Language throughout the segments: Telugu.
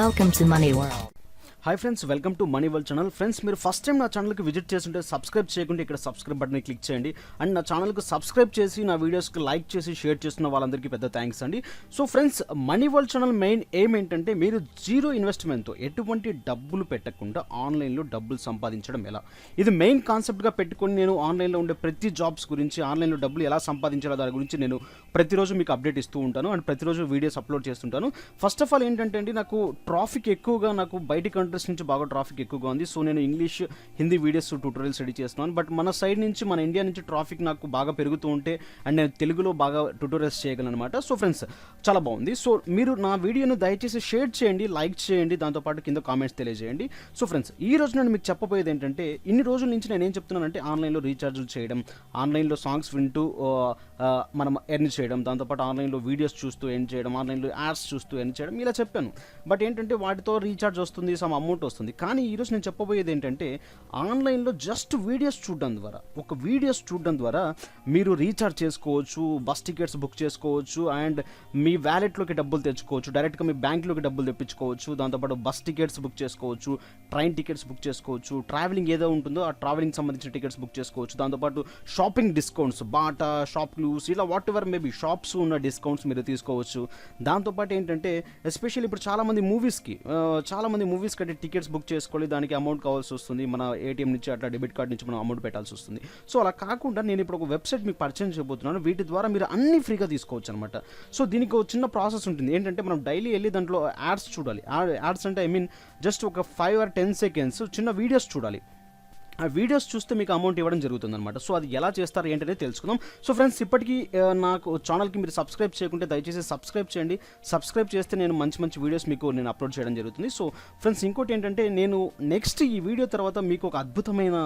Welcome to Money World. Hi friends, welcome to money world channel. Friends, మీరు ఫస్ట్ టైం నా ఛానల్కి విజిట్ చేస్తుంటే సబ్స్క్రైబ్ చేయకుండా ఇక్కడ సబ్స్క్రైబ్ బటన్ని క్లిక్ చేయండి. అండ్ నా ఛానల్కి సబ్స్క్రైబ్ చేసి నా వీడియోస్కి లైక్ చేసి షేర్ చేస్తున్న వాళ్ళందరికీ పెద్ద థ్యాంక్స్ అండి. So friends, money world channel main aim ఏంటంటే మీరు జీరో ఇన్వెస్ట్మెంట్తో ఎటువంటి డబ్బులు పెట్టకుండా ఆన్లైన్లో డబ్బులు సంపాదించడం ఎలా, ఇది మెయిన్ కాన్సెప్ట్గా పెట్టుకొని నేను ఆన్లైన్లో ఉండే ప్రతి జాబ్స్ గురించి, ఆన్లైన్లో డబ్బులు ఎలా సంపాదించాలో దాని గురించి నేను ప్రతిరోజు మీకు అప్డేట్ ఇస్తూ ఉంటాను అండ్ ప్రతిరోజు వీడియోస్ అప్లోడ్ చేస్తుంటాను. ఫస్ట్ ఆఫ్ ఆల్ ఏంటంటే అండి, నాకు ట్రాఫిక్ ఎక్కువగా, నాకు బయట కంట్రీస్ నుంచి బాగా ట్రాఫిక్ ఎక్కువగా ఉంది. సో నేను English, Hindi videos tutorials ready చేస్తున్నాను. బట్ మన సైడ్ నుంచి, మన ఇండియా నుంచి ట్రాఫిక్ నాకు బాగా పెరుగుతూ ఉంటే అండ్ నేను తెలుగులో బాగా ట్యూటోరియల్స్ చేయగలను అనమాట. సో ఫ్రెండ్స్, చాలా బాగుంది. సో మీరు నా వీడియోను దయచేసి షేర్ చేయండి, లైక్ చేయండి, దాంతోపాటు కింద కామెంట్స్ తెలియజేయండి. సో ఫ్రెండ్స్, ఈ రోజు నేను మీకు చెప్పబోయేది ఏంటంటే, ఇన్ని రోజుల నుంచి నేను ఏం చెప్తున్నానంటే ఆన్లైన్లో రీఛార్జ్లు చేయడం, ఆన్లైన్లో సాంగ్స్ వింటూ మనం ఎర్న్ చేయడం, దాంతోపాటు ఆన్లైన్లో వీడియోస్ చూస్తూ ఎర్న్ చేయడం, ఆన్లైన్లో యాడ్స్ చూస్తూ ఎర్న్ చేయడం, ఇలా చెప్పాను. బట్ ఏంటంటే వాటితో రీఛార్జ్ వస్తుంది, సమ్ అమౌంట్ వస్తుంది. కానీ ఈరోజు నేను చెప్పబోయేది ఏంటంటే, ఆన్లైన్లో జస్ట్ వీడియోస్ చూడడం ద్వారా, ఒక వీడియోస్ చూడడం ద్వారా మీరు రీఛార్జ్ చేసుకోవచ్చు, బస్ టికెట్స్ బుక్ చేసుకోవచ్చు, అండ్ మీ వ్యాలెట్లోకి డబ్బులు తెచ్చుకోవచ్చు, డైరెక్ట్గా మీ బ్యాంక్లోకి డబ్బులు తెప్పించుకోవచ్చు, దాంతోపాటు బస్ టికెట్స్ బుక్ చేసుకోవచ్చు, ట్రైన్ టికెట్స్ బుక్ చేసుకోవచ్చు, ట్రావెలింగ్ ఏదో ఉంటుందో ఆ ట్రావెలింగ్ సంబంధించిన టికెట్స్ బుక్ చేసుకోవచ్చు, దాంతోపాటు shopping discounts, Bata, shop clues, ఇలా వాట్ ఎవర్ మేబీ షాప్స్ ఉన్న డిస్కౌంట్స్ మీరు తీసుకోవచ్చు. దాంతోపాటు ఏంటంటే, ఎస్పెషల్లీ ఇప్పుడు చాలామంది మూవీస్కి అంటే టికెట్స్ బుక్ చేసుకోవాలి, దానికి అమౌంట్ కావాల్సి వస్తుంది, మన ఏటీఎం నుంచి అట్లా డెబిట్ కార్డ్ నుంచి మనం అమౌంట్ పెట్టాల్సి వస్తుంది. సో అలా కాకుండా నేను ఇప్పుడు ఒక వెబ్సైట్ మీకు పరిచయం చేయబోతున్నాను. వీటి ద్వారా మీరు అన్ని ఫ్రీగా తీసుకోవచ్చు అనమాట. సో దీనికి ఒక చిన్న ప్రాసెస్ ఉంటుంది. ఏంటంటే, మనం డైలీ వెళ్ళి దాంట్లో యాడ్స్ చూడాలి. యాడ్స్ అంటే జస్ట్ ఒక 5 or 10 seconds చిన్న వీడియోస్ చూడాలి. ఆ వీడియోస్ చూస్తే మీకు అమౌంట్ ఇవ్వడం జరుగుతుంది అనమాట. సో అది ఎలా చేస్తారు ఏంటనేది తెలుసుకుందాం. సో ఫ్రెండ్స్, ఇప్పటికీ నాకు ఛానల్కి మీరు సబ్స్క్రైబ్ చేయకుంటే దయచేసి సబ్స్క్రైబ్ చేయండి. సబ్స్క్రైబ్ చేస్తే నేను మంచి వీడియోస్ మీకు నేను అప్లోడ్ చేయడం జరుగుతుంది. సో ఫ్రెండ్స్, ఇంకోటి ఏంటంటే, నేను నెక్స్ట్ ఈ వీడియో తర్వాత మీకు ఒక అద్భుతమైన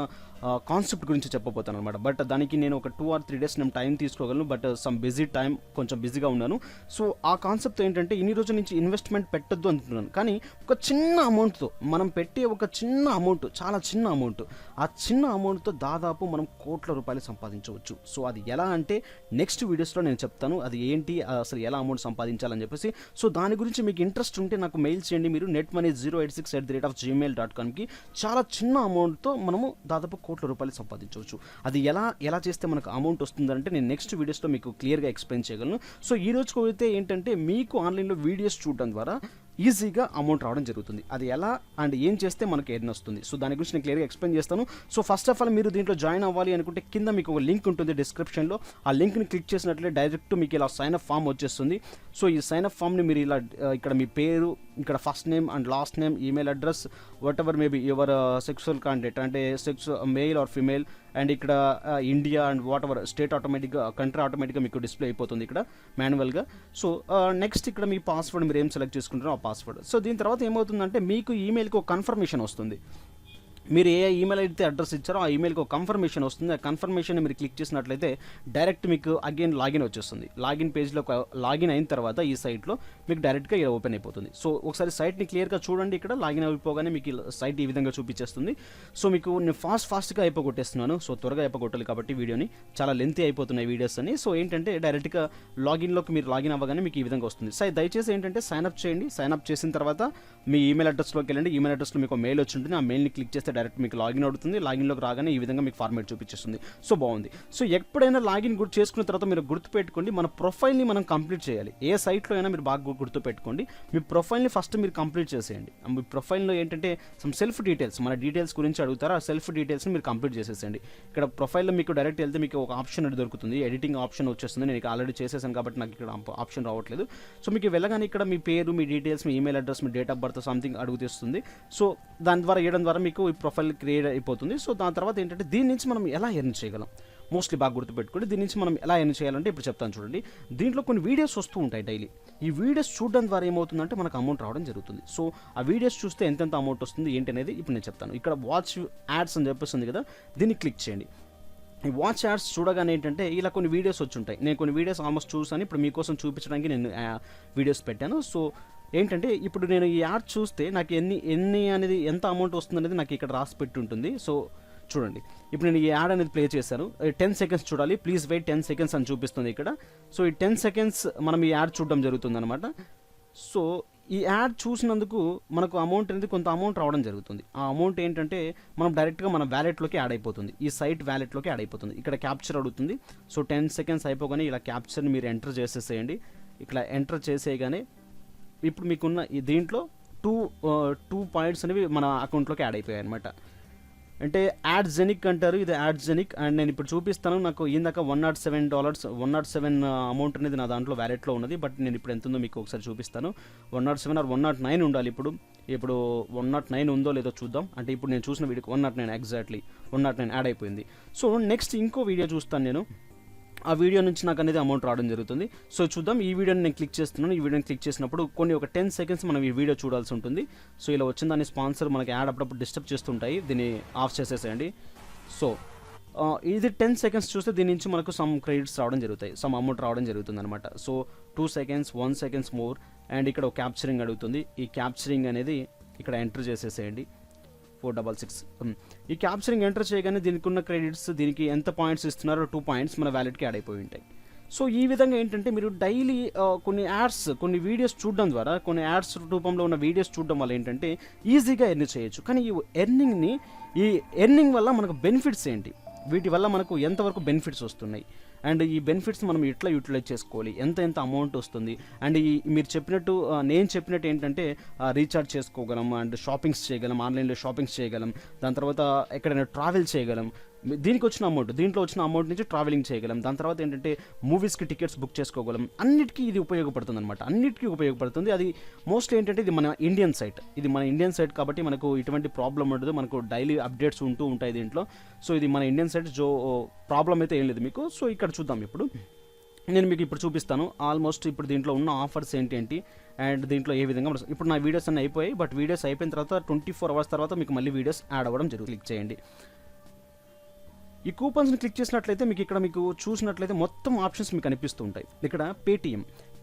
కాన్సెప్ట్ గురించి చెప్పబోతాను అనమాట. బట్ దానికి నేను ఒక 2 or 3 days నేను టైం తీసుకోగలను. బట్ సమ్ కొంచెం బిజీగా ఉన్నాను. సో ఆ కాన్సెప్ట్ ఏంటంటే, ఇన్ని రోజుల నుంచి ఇన్వెస్ట్మెంట్ పెట్టద్దు అంటున్నాను, కానీ ఒక చిన్న అమౌంట్తో మనం పెట్టే ఒక చిన్న అమౌంట్, చాలా చిన్న అమౌంట్, ఆ చిన్న అమౌంట్తో దాదాపు మనం కోట్ల రూపాయలు సంపాదించవచ్చు. సో అది ఎలా అంటే నెక్స్ట్ వీడియోస్లో నేను చెప్తాను. అది ఏంటి, అసలు ఎలా అమౌంట్ సంపాదించాలని చెప్పేసి. సో దాని గురించి మీకు ఇంట్రెస్ట్ ఉంటే నాకు మెయిల్ చేయండి. మీరు netmoney086@gmail.comకి చాలా చిన్న అమౌంట్తో మనము దాదాపు కోట్ల రూపాయలు సంపాదించవచ్చు. అది ఎలా చేస్తే మనకు అమౌంట్ వస్తుందంటే నేను నెక్స్ట్ వీడియోస్లో మీకు క్లియర్గా ఎక్స్ప్లెయిన్ చేయగలను. సో ఈ రోజుకు అయితే ఏంటంటే, మీకు ఆన్లైన్లో వీడియోస్ చూడడం ద్వారా ఈజీగా అమౌంట్ రావడం జరుగుతుంది. అది ఎలా అండ్ ఏం చేస్తే మనకు ఎర్న్ వస్తుంది, సో దాని గురించి నేను క్లియర్గా ఎక్స్ప్లెయిన్ చేస్తాను. సో ఫస్ట్ ఆఫ్ ఆల్, మీరు దీంట్లో జాయిన్ అవ్వాలి అనుకుంటే కింద మీకు ఒక లింక్ ఉంటుంది డిస్క్రిప్షన్లో. ఆ లింక్ని క్లిక్ చేసినట్లయితే డైరెక్ట్ మీకు ఇలా సైన్ అప్ ఫామ్ వచ్చేస్తుంది. సో ఈ సైన్ అప్ ఫామ్ని మీరు ఇలా ఇక్కడ మీ పేరు, ఇక్కడ first name and last name, email address, what ever maybe your sexual contact, అంటే మెయిల్ ఆర్ ఫిమేల్, అండ్ ఇక్కడ India and what ever state country ఆటోమేటిక్గా మీకు డిస్ప్లే అయిపోతుంది ఇక్కడ మాన్యువల్గా. సో నెక్స్ట్ ఇక్కడ మీ పాస్వర్డ్ మీరు ఏం సెలెక్ట్ చేసుకుంటారో ఆ పాస్వర్డ్. సో దీని తర్వాత ఏమవుతుందంటే, మీకు ఈమెయిల్కి ఒక కన్ఫర్మేషన్ వస్తుంది. మీరు ఏ ఈమెయిల్ అయితే అడ్రస్ ఇచ్చారో ఆ ఈమెయిల్కి ఒక కన్ఫర్మేషన్ వస్తుంది. ఆ కన్ఫర్మేషన్ మీరు క్లిక్ చేసినట్లయితే డైరెక్ట్ మీకు అగైన్ లాగిన్ వచ్చేస్తుంది. లాగిన్ పేజ్లో లాగిన్ అయిన తర్వాత ఈ సైట్లో మీకు డైరెక్ట్గా ఇలా ఓపెన్ అయిపోతుంది. సో ఒకసారి సైట్ని క్లియర్గా చూడండి. ఇక్కడ లాగిన్ అయిపోగానే మీకు సైట్ ఈ విధంగా చూపించేస్తుంది. సో మీకు నేను ఫాస్ట్గా అయిపోగొట్టేస్తున్నాను. సో త్వరగా అయిపోగొట్టాలి కాబట్టి వీడియోని, చాలా లెంతీ అయిపోతున్నాయి వీడియోస్ అని. సో ఏంటంటే, డైరెక్ట్గా లాగిన్లోకి మీరు లాగిన్ అవ్వగానే మీకు ఈ విధంగా వస్తుంది. సో దయచేసి ఏంటంటే సైన్అప్ చేయండి. సైన్అప్ చేసిన తర్వాత మీ ఈమెయిల్ అడ్రస్లోకి వెళ్ళండి. ఈమెయిల్ అడ్రస్లో మీకు మెయిల్ వచ్చి ఉంటుంది. ఆ మెయిల్ని క్లిక్ చేస్తే డైరెక్ట్ మీకు లాగిన్ అవుతుంది. లాగిన్లోకి రాగానే ఈ విధంగా మీకు ఫార్మేట్ చూపించేస్తుంది. సో బాగుంది. సో ఎప్పుడైనా లాగిన్ చేసుకున్న తర్వాత మీరు గుర్తుపెట్టుకోండి, మన ప్రొఫైల్ని మనం కంప్లీట్ చేయాలి. ఏ సైట్లో అయినా మీరు బాగా గుర్తుపెట్టుకోండి, మీ ప్రొఫైల్ని ఫస్ట్ మీరు కంప్లీట్ చేసేయండి. మీ ప్రొఫైల్లో ఏంటంటే సమ్ సెల్ఫ్ డీటెయిల్స్, మన డీటెయిల్స్ గురించి అడుగుతారు. ఆ సెల్ఫ్ డీటెయిల్స్ని మీరు కంప్లీట్ చేసేసేయండి. ఇక్కడ ప్రొఫైల్లో మీకు డైరెక్ట్ వెళ్తే మీకు ఒక ఆప్షన్ అది దొరుకుతుంది, ఎడిటింగ్ ఆప్షన్ వచ్చేస్తుంది. నేను ఆల్రెడీ చేసేసాను కాబట్టి నాకు ఇక్కడ ఆప్షన్ రావట్లేదు. సో మీకు వెళ్ళగానే ఇక్కడ మీ పేరు, మీ డీటెయిల్స్, మీ ఈమెయిల్ అడ్రస్, మీ డేట్ ఆఫ్ బర్త్ సంథింగ్ అడుగుతుంది. సో దాని ద్వారా వేయడం ద్వారా మీకు ఈ ప్రొఫైల్ క్రియేట్ అయిపోతుంది. సో దాని తర్వాత ఏంటంటే, దీని నుంచి మనం ఎలా ఎర్న్ చేయగలం, మోస్ట్లీ బాగా గుర్తుపెట్టుకోండి. దీని నుంచి మనం ఎలా ఎర్న్ చేయాలంటే ఇప్పుడు చెప్తాను చూడండి. దీంట్లో కొన్ని వీడియోస్ వస్తూ ఉంటాయి డైలీ. ఈ వీడియోస్ చూడడం ద్వారా ఏమవుతుందంటే మనకు అమౌంట్ రావడం జరుగుతుంది. సో ఆ వీడియోస్ చూస్తే ఎంతెంత అమౌంట్ వస్తుంది ఏంటి అనేది ఇప్పుడు నేను చెప్తాను. ఇక్కడ వాచ్ యాడ్స్ అని చెప్పేస్తుంది కదా, దీన్ని క్లిక్ చేయండి. ఈ వాచ్ యాడ్స్ చూడగానే ఏంటంటే ఇలా కొన్ని వీడియోస్ వచ్చి ఉంటాయి. నేను కొన్ని వీడియోస్ ఆల్మోస్ట్ చూసాను, ఇప్పుడు మీకోసం చూపించడానికి నేను వీడియోస్ పెట్టాను. సో ఏంటంటే, ఇప్పుడు నేను ఈ యాడ్ చూస్తే నాకు ఎన్ని అనేది, ఎంత అమౌంట్ వస్తుంది అనేది నాకు ఇక్కడ రాసి పెట్టి ఉంటుంది. సో చూడండి, ఇప్పుడు నేను ఈ యాడ్ అనేది ప్లే చేశాను. 10 seconds చూడాలి, ప్లీజ్ వెయిట్ 10 seconds అని చూపిస్తుంది ఇక్కడ. సో ఈ 10 seconds మనం ఈ యాడ్ చూడడం జరుగుతుంది అనమాట. సో ఈ యాడ్ చూసినందుకు మనకు అమౌంట్ అనేది కొంత అమౌంట్ రావడం జరుగుతుంది. ఆ అమౌంట్ ఏంటంటే మనం డైరెక్ట్గా మన వ్యాలెట్లోకి యాడ్ అయిపోతుంది, ఈ సైట్ వ్యాలెట్లోకి యాడ్ అయిపోతుంది. ఇక్కడ క్యాప్చర్ అడుగుతుంది. సో 10 సెకండ్స్ అయిపోగానే ఇలా క్యాప్చర్ని మీరు ఎంటర్ చేసేసేయండి. ఇక్కడ ఎంటర్ చేసేయగానే ఇప్పుడు మీకున్న ఈ దీంట్లో టూ పాయింట్స్ అనేవి మన అకౌంట్లోకి యాడ్ అయిపోయాయి అనమాట. అంటే యాడ్ జెనిక్ అంటారు, ఇది యాడ్ జెనిక్. అండ్ నేను ఇప్పుడు చూపిస్తాను. నాకు ఇందాక $107 107 అమౌంట్ అనేది నా దాంట్లో వ్యాలెట్లో ఉన్నది. బట్ నేను ఇప్పుడు ఎంత ఉందో మీకు ఒకసారి చూపిస్తాను. 107 or 109 ఉండాలి. ఇప్పుడు 109 ఉందో లేదో చూద్దాం. అంటే ఇప్పుడు నేను చూసిన వీడియోకి 109 ఎగ్జాక్ట్లీ 109 యాడ్ అయిపోయింది. సో నెక్స్ట్ ఇంకో వీడియో చూస్తాను నేను. ఆ వీడియో నుంచి నాకు అనేది అమౌంట్ రావడం జరుగుతుంది. సో చూద్దాం. ఈ వీడియోని నేను క్లిక్ చేస్తున్నాను. ఈ వీడియోని క్లిక్ చేసినప్పుడు ఒక 10 సెకండ్స్ మనం ఈ వీడియో చూడాల్సి ఉంటుంది. సో ఇలా వచ్చిన దాని స్పాన్సర్ మనకి యాడ్ అప్పుడప్పుడు డిస్టర్బ్ చేస్తుంటాయి, దీన్ని ఆఫ్ చేసేసేయండి. సో ఇది 10 సెకండ్స్ చూస్తే దీని నుంచి మనకు సమ్ క్రెడిట్స్ రావడం జరుగుతాయి, సమ్ అమౌంట్ రావడం జరుగుతుంది అనమాట. So 2 seconds 1 seconds more. And ఇక్కడ ఒక క్యాప్చరింగ్ అడుగుతుంది. ఈ క్యాప్చరింగ్ అనేది ఇక్కడ ఎంటర్ చేసేసేయండి. 466. ఈ క్యాప్చరింగ్ ఎంటర్ చేయగానే దీనికి ఉన్న క్రెడిట్స్, దీనికి ఎంత పాయింట్స్ ఇస్తున్నారో 2 పాయింట్స్ మన వ్యాలెట్కి యాడ్ అయిపోయి ఉంటాయి. సో ఈ విధంగా ఏంటంటే మీరు డైలీ కొన్ని యాడ్స్, కొన్ని వీడియోస్ చూడడం ద్వారా, కొన్ని యాడ్స్ రూపంలో ఉన్న వీడియోస్ చూడడం వల్ల ఏంటంటే ఈజీగా ఎర్న్ చేయొచ్చు. కానీ ఈ ఎర్నింగ్ వల్ల మనకు బెనిఫిట్స్ ఏంటి, వీటి వల్ల మనకు ఎంతవరకు బెనిఫిట్స్ వస్తున్నాయి, అండ్ ఈ బెనిఫిట్స్ మనం ఎట్లా యూటిలైజ్ చేసుకోవాలి, ఎంత అమౌంట్ వస్తుంది, అండ్ మీరు చెప్పినట్టు నేను చెప్పినట్టు ఏంటంటే రీఛార్జ్ చేసుకోగలం, అండ్ షాపింగ్స్ చేయగలం, ఆన్లైన్లో షాపింగ్స్ చేయగలం, దాని తర్వాత ఎక్కడైనా ట్రావెల్ చేయగలం. దీంట్లో వచ్చిన అమౌంట్ నుంచి ట్రావెలింగ్ చేయగలం. దాని తర్వాత ఏంటంటే మూవీస్కి టికెట్స్ బుక్ చేసుకోగలం. అన్నిటికీ ఇది ఉపయోగపడుతుంది అనమాట. అన్నిటికీ ఉపయోగపడుతుంది. అది మోస్ట్లీ ఏంటంటే ఇది మన ఇండియన్ సైట్ కాబట్టి మనకు ఇటువంటి ప్రాబ్లం ఉండదు. మనకు డైలీ అప్డేట్స్ ఉంటూ ఉంటాయి దీంట్లో. సో ఇది మన ఇండియన్ సైట్, ప్రాబ్లం అయితే ఏం లేదు మీకు. సో ఇక్కడ చూద్దాం. ఇప్పుడు నేను మీకు ఇప్పుడు చూపిస్తాను ఆల్మోస్ట్ ఇప్పుడు దీంట్లో ఉన్న ఆఫర్స్ ఏంటి అండ్ దీంట్లో ఏ విధంగా. ఇప్పుడు నా వీడియోస్ అన్నీ అయిపోయాయి. బట్ వీడియోస్ అయిపోయిన తర్వాత 24 hours తర్వాత మీకు మళ్ళీ వీడియోస్ యాడ్ అవ్వడం జరుగుతుంది. క్లిక్ చేయండి. ఈ కూపన్స్ని క్లిక్ చేసినట్లయితే మీకు చూసినట్లయితే మొత్తం ఆప్షన్స్ మీకు కనిపిస్తూ ఉంటాయి. ఇక్కడ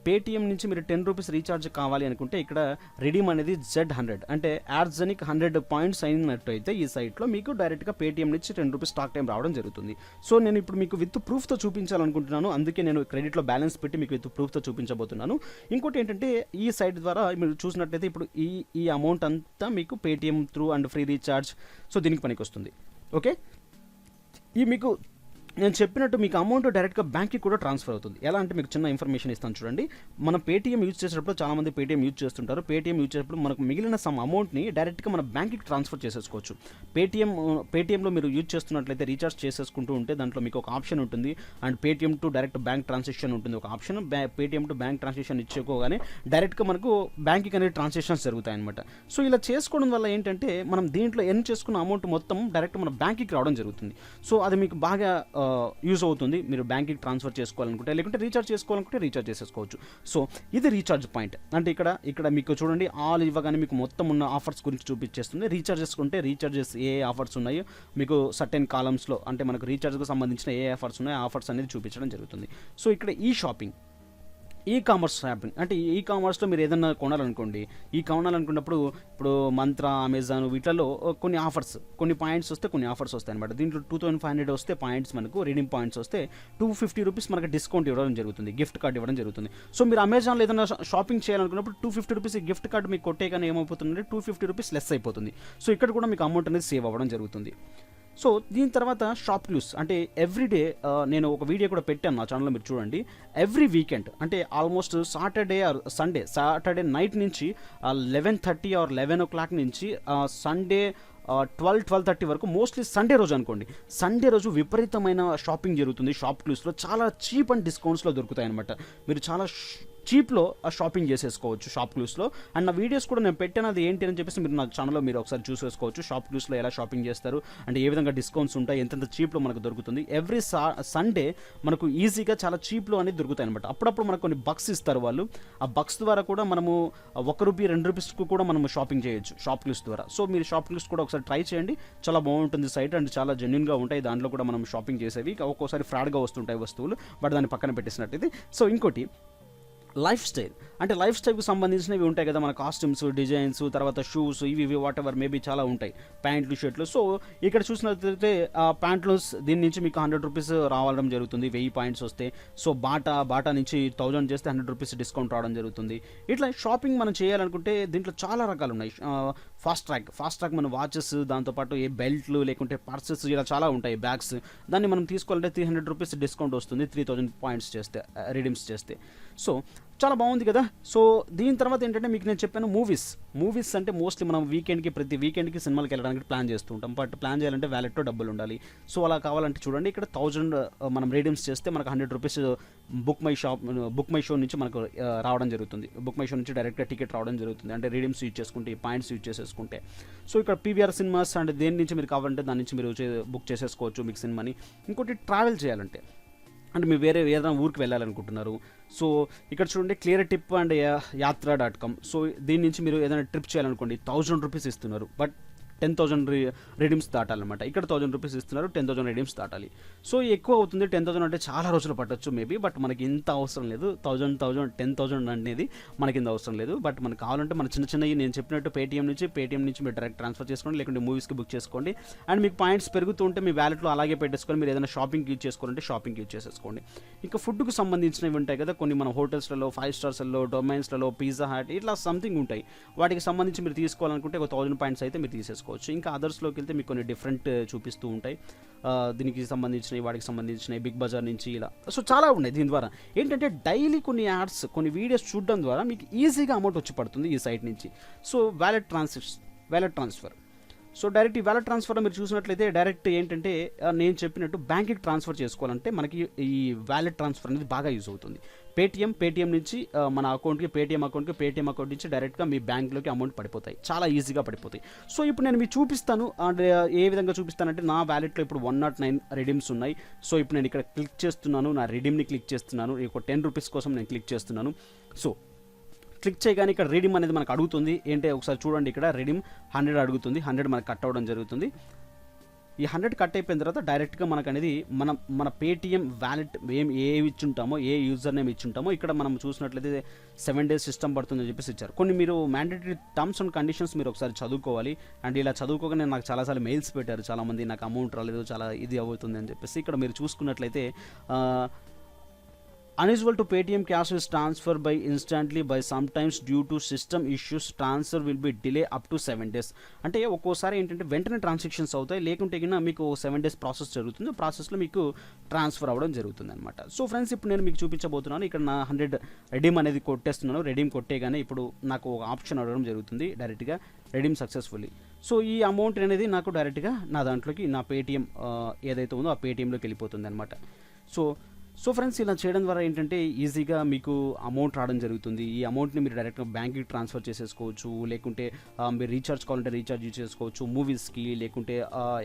పేటీఎం నుంచి మీరు ₹10 రీఛార్జ్ కావాలి అనుకుంటే ఇక్కడ రిడీమ్ అనేది Z100 అంటే యాడ్జనిక్ 100 పాయింట్స్ అయినట్టు అయితే ఈ సైట్లో మీకు డైరెక్ట్గా పేటీఎం నుంచి ₹10 స్టాక్ టైం రావడం జరుగుతుంది. సో నేను ఇప్పుడు మీకు విత్ ప్రూఫ్తో చూపించాలనుకుంటున్నాను. అందుకే నేను క్రెడిట్లో బ్యాలెన్స్ పెట్టి మీకు విత్ ప్రూఫ్తో చూపించబోతున్నాను. ఇంకోటి ఏంటంటే ఈ సైట్ ద్వారా మీరు చూసినట్లయితే ఇప్పుడు ఈ అమౌంట్ అంతా మీకు Paytm through and free recharge, so దీనికి పనికి వస్తుంది. ఓకే, మీకు నేను చెప్పినట్టు మీకు అమౌంట్ డైరెక్ట్గా బ్యాంక్కి కూడా ట్రాన్స్ఫర్ అవుతుంది. ఎలా అంటే మీకు చిన్న ఇన్ఫర్మేషన్ ఇస్తాను చూడండి. మనం పేటీఎం యూజ్ చేసేటప్పుడు చాలామంది పేటీఎం యూజ్ చేస్తుంటారు. పేటీఎం యూజ్ చేసేటప్పుడు మనకు మిగిలిన సమ్ అమౌంట్ని డైరెక్ట్గా మన బ్యాంక్కి ట్రాన్స్ఫర్ చేసేసుకోవచ్చు. పేటీఎంలో మీరు యూజ్ చేస్తున్నట్లయితే రీఛార్జ్ చేసేసుకుంటూ ఉంటే దాంట్లో మీకు ఒక ఆప్షన్ ఉంటుంది. And Paytm to direct bank transaction ఉంటుంది ఒక option. Paytm to bank transaction ఇచ్చుకోగానే డైరెక్ట్గా మనకు బ్యాంక్కి అనేది ట్రాన్సాక్షన్స్ జరుగుతాయి అనమాట. సో ఇలా చేసుకోవడం వల్ల ఏంటంటే మనం దీంట్లో ఎర్న్ చేసుకున్న అమౌంట్ మొత్తం డైరెక్ట్ మన బ్యాంక్కి రావడం జరుగుతుంది. సో అది మీకు బాగా యూజ్ అవుతుంది. మీరు బ్యాంక్కి ట్రాన్స్ఫర్ చేసుకోవాలనుకుంటే, లేకుంటే రీఛార్జ్ చేసుకోవాలనుకుంటే రీఛార్జ్ చేసేసుకోవచ్చు. సో ఇది రీఛార్జ్ పాయింట్. అంటే ఇక్కడ మీకు చూడండి ఆల్ ఇవ్వగానే మీకు మొత్తం ఉన్న ఆఫర్స్ గురించి చూపించేస్తుంది. రీఛార్జ్ చేసుకుంటే రీఛార్జెస్ ఏ ఆఫర్స్ ఉన్నాయో మీకు సర్టెన్ కాలమ్స్లో, అంటే మనకు రీఛార్జ్కి సంబంధించిన ఏ ఆఫర్స్ ఉన్నాయో ఆఫర్స్ అనేది చూపించడం జరుగుతుంది. సో ఇక్కడ ఈ కామర్స్ షాపింగ్ అంటే ఈ కామర్స్లో మీరు ఏదైనా కొనాలనుకోండి. కొనాలనుకున్నప్పుడు ఇప్పుడు మంత్ర, అమెజాన్ వీటిల్లో కొన్ని పాయింట్స్ వస్తే కొన్ని ఆఫర్స్ వస్తాయి అనమాట. దీంట్లో 2500 వస్తే పాయింట్స్, మనకు రీడింగ్ పాయింట్స్ వస్తే ₹250 మనకు డిస్కౌంట్ ఇవ్వడం జరుగుతుంది, గిఫ్ట్ కార్డ్ ఇవ్వడం జరుగుతుంది. సో మీరు అమెజాన్లో ఏదైనా షాపింగ్ చేయాలనుకున్నప్పుడు ₹250 గిఫ్ట్ కార్డ్ మీకు కొట్టేగానే ఏమైపోతుందంటే ₹250 లెస్ అయిపోతుంది. సో ఇక్కడ కూడా మీకు అమౌంట్ అనేది సేవ్ అవ్వడం జరుగుతుంది. సో దీని తర్వాత షాప్ క్లూస్ అంటే ఎవ్రీడే నేను ఒక వీడియో కూడా పెట్టాను నా ఛానల్లో, మీరు చూడండి. ఎవ్రీ వీకెండ్ అంటే almost Saturday or Saturday night నుంచి 11:30 or 11 o'clock నుంచి సండే 12-12:30 వరకు, మోస్ట్లీ సండే రోజు అనుకోండి. సండే రోజు విపరీతమైన షాపింగ్ జరుగుతుంది. షాప్ క్లూస్లో చాలా చీప్ అండ్ డిస్కౌంట్స్లో దొరుకుతాయి అనమాట. మీరు చాలా చీప్లో షాపింగ్ చేసేసుకోవచ్చు షాప్ క్లూస్లో. అండ్ నా వీడియోస్ కూడా నేను పెట్టాను, అది ఏంటి అని చెప్పేసి మీరు నా ఛానల్లో మీరు ఒకసారి చూసేసుకోవచ్చు. షాప్ క్లూస్లో ఎలా షాపింగ్ చేస్తారు అంటే ఏ విధంగా డిస్కౌంట్స్ ఉంటాయి, ఎంతెంత చీప్లో మనకు దొరుకుతుంది. ఎవ్రీ సండే మనకు ఈజీగా చాలా చీప్లో అనేది దొరుకుతాయి అనమాట. అప్పుడప్పుడు మనకు కొన్ని బక్స్ ఇస్తారు వాళ్ళు. ఆ బక్స్ ద్వారా కూడా మనము ₹1, ₹2 కూడా మనం షాపింగ్ చేయొచ్చు షాప్ క్లూస్ ద్వారా. సో మీరు షాప్ క్లూస్ కూడా ఒకసారి ట్రై చేయండి, చాలా బాగుంటుంది సైట్ అండ్ చాలా జెన్యున్గా ఉంటాయి. దాంట్లో కూడా మనం షాపింగ్ చేసేవి ఒక్కోసారి ఫ్రాడ్గా వస్తుంటాయి వస్తువులు, బట్ దాన్ని పక్కన పెట్టేసినట్టయితే. సో ఇంకోటి లైఫ్ స్టైల్ అంటే లైఫ్ స్టైల్కి సంబంధించినవి ఉంటాయి కదా, మన కాస్ట్యూమ్స్, డిజైన్స్, తర్వాత షూస్, ఇవి వాట్ ఎవర్ మేబీ చాలా ఉంటాయి, ప్యాంట్లు, షర్ట్లు. సో ఇక్కడ చూసినట్లయితే ప్యాంట్లు దీని నుంచి మీకు 100 రూపీస్ రావడం జరుగుతుంది, 1000 పాయింట్స్ వస్తే. సో బాటా నుంచి 1000 చేస్తే 100 రూపీస్ డిస్కౌంట్ రావడం జరుగుతుంది. ఇట్లా షాపింగ్ మనం చేయాలనుకుంటే దీంట్లో చాలా రకాలు ఉన్నాయి. ఫాస్ట్ ట్రాక్ మన వాచెస్, దాంతోపాటు ఏ బెల్ట్లు, లేకుంటే పర్సెస్, ఇలా చాలా ఉంటాయి, బ్యాగ్స్. దాన్ని మనం తీసుకోవాలంటే 300 రూపీస్ డిస్కౌంట్ వస్తుంది 3000 పాయింట్స్ చేస్తే, రిడీమ్స్ చేస్తే. సో చాలా బాగుంది కదా. సో దీని తర్వాత ఏంటంటే మీకు నేను చెప్పాను మూవీస్ అంటే మోస్ట్లీ మనం ప్రతి వీకెండ్కి సినిమాకి వెళ్ళడానికి ప్లాన్ చేస్తూ ఉంటాం. బట్ ప్లాన్ చేయాలంటే వ్యాలెట్లో డబ్బులు ఉండాలి. సో అలా కావాలంటే చూడండి, ఇక్కడ 1000 మనం రిడీమ్స్ చేస్తే మనకు 100 రూపీస్ బుక్ మై షో నుంచి మనకు రావడం జరుగుతుంది. బుక్ మై షో నుంచి డైరెక్ట్గా టికెట్ రావడం జరుగుతుంది, అంటే రిడీమ్స్ యూజ్ చేసుకుంటే, పాయింట్స్ యూజ్ చేసేసుకుంటే. సో ఇక్కడ పీవీఆర్ సినిమాస్ అంటే దేని నుంచి మీరు కావాలంటే దాని నుంచి మీరు బుక్ చేసేసుకోవచ్చు మీకు సినిమాని. ఇంకోటి ట్రావెల్ చేయాలంటే, అంటే మీరు ఏదైనా ఊరికి వెళ్ళాలనుకుంటున్నారు. సో ఇక్కడ చూడండి, క్లియర్ టిప్ అండ్ యాత్ర.com. సో దీని నుంచి మీరు ఏదైనా ట్రిప్ చేయాలనుకోండి, 1000 రూపీస్ ఇస్తున్నారు. బట్ 10,000 రిడీమ్స్ దాటాలన్నమాట. ఇక్కడ 1000 రూపీస్ ఇస్తున్నారు, 10,000 రిడీమ్స్ దాటాలి. సో ఎక్కువ అవుతుంది, 10,000 అంటే చాలా రోజులు పట్టొచ్చు మేబీ. బట్ మనకి ఇంత అవసరం లేదు, 10,000 అనేది మనకి ఇంత అవసరం లేదు. బట్ మనకు కావాలంటే మన చిన్నవి నేను చెప్పినట్టు పేటీఎం నుంచి మీరు డైరెక్ట్ ట్రాన్స్ఫర్ చేసుకోండి, లేకుంటే మూవీస్కి బుక్ చేసుకోండి. అండ్ మీకు పాయింట్స్ పెరుగుతూ ఉంటే మీ వ్యాలెట్లో అలాగే పెట్టేసుకొని మీరు ఏదైనా షాపింగ్ యూజ్ చేసుకోవాలంటే షాపింగ్ యూజ్ చేసేసుకోండి. ఇంకా ఫుడ్కు సంబంధించినవి ఉంటాయి కదా కొన్ని, మన హోటల్స్లలో, 5 స్టార్స్లలో, డొమైన్స్లలో, పిజ్జా హట్, ఇట్లా సంథింగ్ ఉంటాయి. వాటికి సంబంధించి మీరు తీసుకోవాలనుకుంటే ఒక 1000 పాయింట్స్ అయితే మీరు తీసేసుకోవచ్చు. ఇంకా అదర్స్లోకి వెళ్తే మీకు కొన్ని డిఫరెంట్ చూపిస్తూ ఉంటాయి, దీనికి సంబంధించినవి, వాటికి సంబంధించినవి, బిగ్ బజార్ నుంచి ఇలా. సో చాలా ఉన్నాయి. దీని ద్వారా ఏంటంటే డైలీ కొన్ని యాడ్స్, కొన్ని వీడియోస్ చూడడం ద్వారా మీకు ఈజీగా అమౌంట్ వచ్చి పడుతుంది ఈ సైట్ నుంచి. So wallet transfer. So direct ఈ వ్యాలెట్ ట్రాన్స్ఫర్లో మీరు చూసినట్లయితే డైరెక్ట్ ఏంటంటే నేను చెప్పినట్టు బ్యాంక్కి ట్రాన్స్ఫర్ చేసుకోవాలంటే మనకి ఈ వ్యాలెట్ ట్రాన్స్ఫర్ అనేది బాగా యూజ్ అవుతుంది. పేటీఎం నుంచి మన అకౌంట్కి, పేటీఎం అకౌంట్ నుంచి డైరెక్ట్గా మీ బ్యాంక్లోకి అమౌంట్ పడిపోతాయి, చాలా ఈజీగా పడిపోతాయి. సో ఇప్పుడు నేను మీకు చూపిస్తాను, అంటే ఏ విధంగా చూపిస్తానంటే నా వ్యాలెట్లో ఇప్పుడు 109 రిడీమ్స్ ఉన్నాయి. సో ఇప్పుడు నేను ఇక్కడ క్లిక్ చేస్తున్నాను, నా రిడీమ్ని క్లిక్ చేస్తున్నాను, ఒక 10 రూపీస్ కోసం నేను క్లిక్ చేస్తున్నాను. సో క్లిక్ చేయగానే ఇక్కడ రిడీమ్ అనేది మనకు అడుగుతుంది. ఏంటంటే ఒకసారి చూడండి, ఇక్కడ రిడీమ్ 100 అడుగుతుంది, 100 మనకు కట్ అవ్వడం జరుగుతుంది. ఈ 100 కట్ అయిపోయిన తర్వాత డైరెక్ట్గా మనకు అనేది మన పేటీఎం వ్యాలెట్ ఏ ఇచ్చుంటామో, ఏ యూజర్ నేమ్ ఇచ్చుంటామో, ఇక్కడ మనం చూసినట్లయితే 7 days సిస్టమ్ పడుతుందని చెప్పేసి ఇచ్చారు. కొన్ని మీరు మ్యాండేటరీ టర్మ్స్ అండ్ కండిషన్స్ మీరు ఒకసారి చదువుకోవాలి. అండ్ ఇలా చదువుకోగానే నాకు చాలాసార్లు మెయిల్స్ పెట్టారు చాలామంది, నాకు అమౌంట్ రాలేదు, చాలా ఇది అవుతుంది అని చెప్పేసి. ఇక్కడ మీరు చూసుకున్నట్లయితే unusual to Paytm cash is transferred by instantly by sometimes due to system issues transfer will be delay up to 7 days. అంటే ఒక్కోసారి ఏంటంటే వెంటనే ట్రాన్సాక్షన్స్ అవుతాయి, లేకుంటే మీకు 7 days ప్రాసెస్ జరుగుతుంది, ప్రాసెస్లో మీకు ట్రాన్స్ఫర్ అవ్వడం జరుగుతుంది అనమాట. సో ఫ్రెండ్స్ ఇప్పుడు నేను మీకు చూపించబోతున్నాను, ఇక్కడ నా 100 రెడీమ్ అనేది కొట్టేస్తున్నాను. రెడీమ్ కొట్టేగానే ఇప్పుడు నాకు ఒక ఆప్షన్ అవ్వడం జరుగుతుంది డైరెక్ట్గా రెడీమ్ సక్సెస్ఫుల్లీ. సో ఈ అమౌంట్ అనేది నాకు డైరెక్ట్గా నా దాంట్లోకి, నా పేటీఎం ఏదైతే ఉందో ఆ పేటీఎంలోకి వెళ్ళిపోతుంది అనమాట. సో ఫ్రెండ్స్ ఇలా చేయడం ద్వారా ఏంటంటే ఈజీగా మీకు అమౌంట్ రావడం జరుగుతుంది. ఈ అమౌంట్ని మీరు డైరెక్ట్గా బ్యాంక్కి ట్రాన్స్ఫర్ చేసేసుకోవచ్చు, లేకుంటే మీరు రీఛార్జ్ కావాలంటే రీఛార్జ్ చేసుకోవచ్చు, మూవీస్కి, లేకుంటే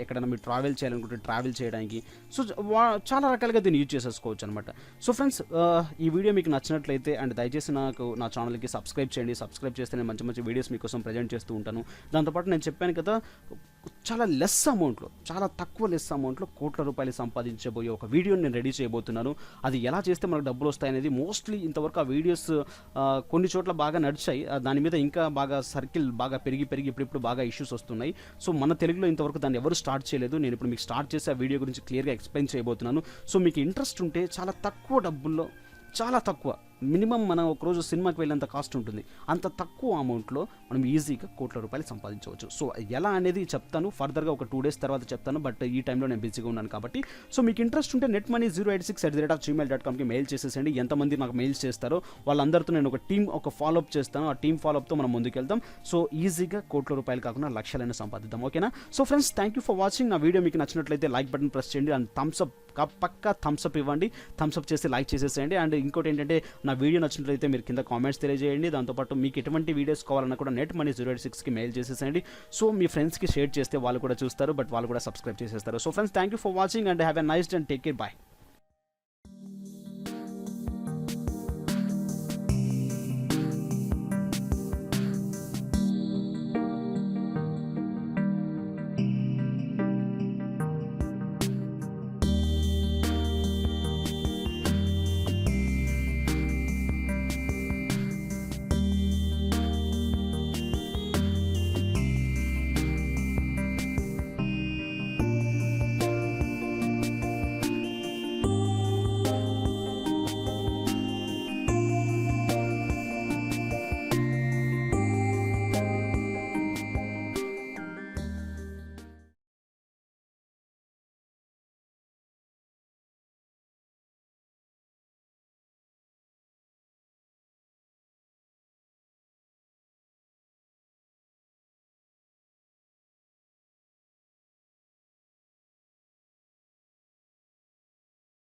ఎక్కడైనా మీరు ట్రావెల్ చేయాలనుకుంటే ట్రావెల్ చేయడానికి. సో చాలా రకాలుగా దీన్ని యూజ్ చేసేసుకోవచ్చు అనమాట. సో ఫ్రెండ్స్ ఈ వీడియో మీకు నచ్చినట్లయితే అండ్ దయచేసి నా ఛానల్కి సబ్స్క్రైబ్ చేయండి. సబ్స్క్రైబ్ చేస్తే నేను మంచి వీడియోస్ మీకోసం ప్రజెంట్ చేస్తూ ఉంటాను. దాంతోపాటు నేను చెప్పాను కదా, చాలా లెస్ అమౌంట్లో, చాలా తక్కువ లెస్ అమౌంట్లో కోట్ల రూపాయలు సంపాదించబోయే ఒక వీడియోని నేను రెడీ చేయబోతున్నాను. అది ఎలా చేస్తే మనకు డబ్బులు వస్తాయనేది మోస్ట్లీ ఇంతవరకు ఆ వీడియోస్ కొన్ని చోట్ల బాగా నడిచాయి, దాని మీద ఇంకా బాగా సర్కిల్ బాగా పెరిగి ఇప్పుడు బాగా ఇష్యూస్ వస్తున్నాయి. సో మన తెలుగులో ఇంతవరకు దాన్ని ఎవరు స్టార్ట్ చేయలేదు. నేను ఇప్పుడు మీకు స్టార్ట్ చేసి ఆ వీడియో గురించి క్లియర్గా ఎక్స్ప్లెయిన్ చేయబోతున్నాను. సో మీకు ఇంట్రెస్ట్ ఉంటే చాలా తక్కువ డబ్బుల్లో, చాలా తక్కువ, మినిమం మనం ఒకరోజు సినిమాకి వెళ్ళేంత కాస్ట్ ఉంటుంది, అంత తక్కువ అమౌంట్లో మనం ఈజీగా కోట్ల రూపాయలు సంపాదించవచ్చు. సో ఎలా అనేది చెప్తాను ఫర్దర్గా ఒక 2 days తర్వాత చెప్తాను, బట్ ఈ టైంలో నేను బిజీగా ఉన్నాను కాబట్టి. సో మీకు ఇంట్రెస్ట్ ఉంటే netmoney086@gmail.comకి మెయిల్ చేసేసండి. ఎంతమంది నాకు మెయిల్స్ చేస్తారో వాళ్ళందరితో నేను ఒక ఫాలోఅప్ చేస్తాను. ఆ టీమ్ ఫాలోఅప్తో మనం ముందుకెళ్తాం. సో ఈజీగా కోట్ల రూపాయలు కాకుండా లక్షలైనా సంపాదిద్దాం, ఓకేనా? So friends thank you for watching. నా వీడియో మీకు నచ్చినట్లయితే లైక్ బటన్ ప్రెస్ చేయండి అండ్ పక్కా థమ్స్అప్ ఇవ్వండి. థమ్స్అప్ చేసి లైక్ చేసేసేయండి. అండ్ ఇంకోటి ఏంటంటే నా వీడియో నచ్చినట్లయితే మీరు కింద కామెంట్స్ తెలియజేయండి. దాంతోపాటు మీకు ఎటువంటి వీడియోస్ కావాలన్నా కూడా netmoney086కి మెయిల్ చేసేసేయండి. సో మీ ఫ్రెండ్స్కి షేర్ చేస్తే వాళ్ళు కూడా చూస్తారు, బట్ వాళ్ళు కూడా సబ్స్క్రైబ్ చేసేస్తారు. So friends thank you for watching and have a nice day and take care, bye.